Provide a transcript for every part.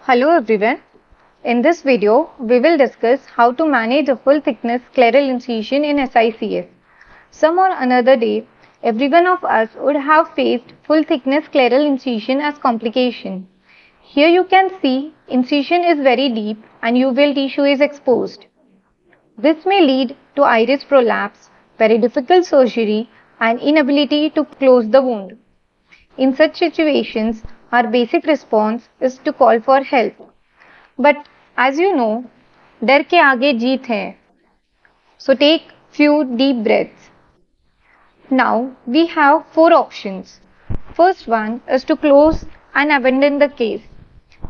Hello everyone. In this video, we will discuss how to manage a full thickness scleral incision in SICS. Some or another day, every one of us would have faced full thickness scleral incision as complication. Here you can see incision is very deep and uveal tissue is exposed. This may lead to iris prolapse, very difficult surgery and inability to close the wound. In such situations, our basic response is to call for help. But as you know, डर के आगे जीत है. So take few deep breaths. Now we have four options. First one is to close and abandon the case.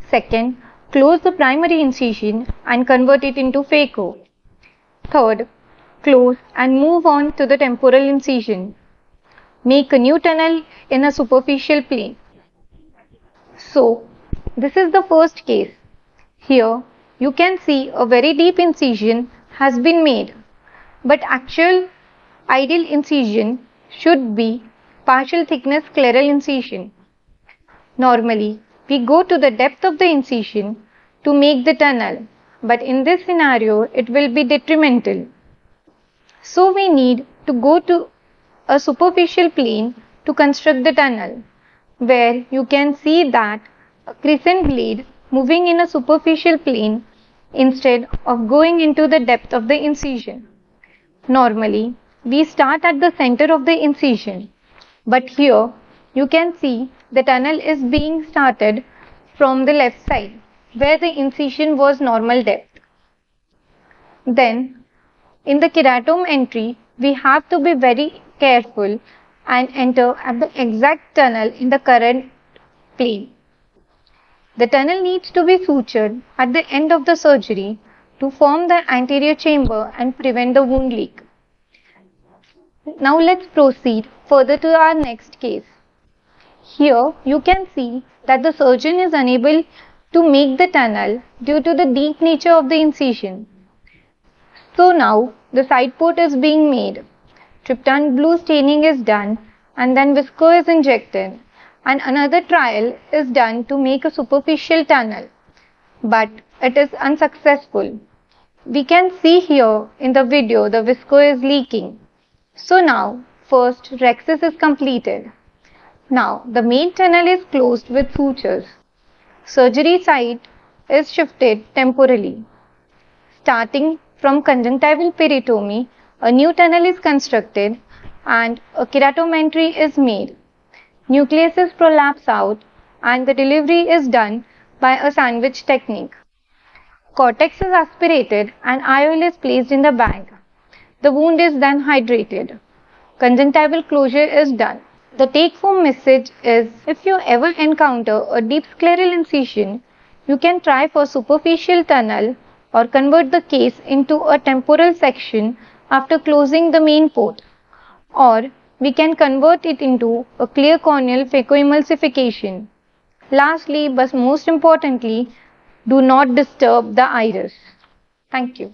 Second, close the primary incision and convert it into phaco. Third, close and move on to the temporal incision. Make a new tunnel in a superficial plane. So, this is the first case. Here, you can see a very deep incision has been made, but actual ideal incision should be partial thickness scleral incision. Normally, we go to the depth of the incision to make the tunnel, but in this scenario, it will be detrimental. So, we need to go to a superficial plane to construct the tunnel, where you can see that a crescent blade moving in a superficial plane instead of going into the depth of the incision. Normally, we start at the center of the incision, but here you can see the tunnel is being started from the left side, where the incision was normal depth. Then, in the keratome entry, we have to be very careful and enter at the exact tunnel in the current plane. The tunnel needs to be sutured at the end of the surgery to form the anterior chamber and prevent the wound leak. Now let's proceed further to our next case. Here you can see that the surgeon is unable to make the tunnel due to the deep nature of the incision. So now the side port is being made. Tryptan blue staining is done and then visco is injected, and another trial is done to make a superficial tunnel, but it is unsuccessful. We can see here in the video the visco is leaking. So now first rhexis is completed. Now the main tunnel is closed with sutures. Surgery site is shifted temporally. Starting from conjunctival peritomy, a new tunnel is constructed and a keratometry is made. Nucleus prolapse out and the delivery is done by a sandwich technique. Cortex is aspirated and IOL is placed in the bag. The wound is then hydrated. Conjunctival closure is done. The take-home message is, if you ever encounter a deep scleral incision, you can try for superficial tunnel or convert the case into a temporal section after closing the main port, or we can convert it into a clear corneal phacoemulsification. Lastly, but most importantly, do not disturb the iris. Thank you.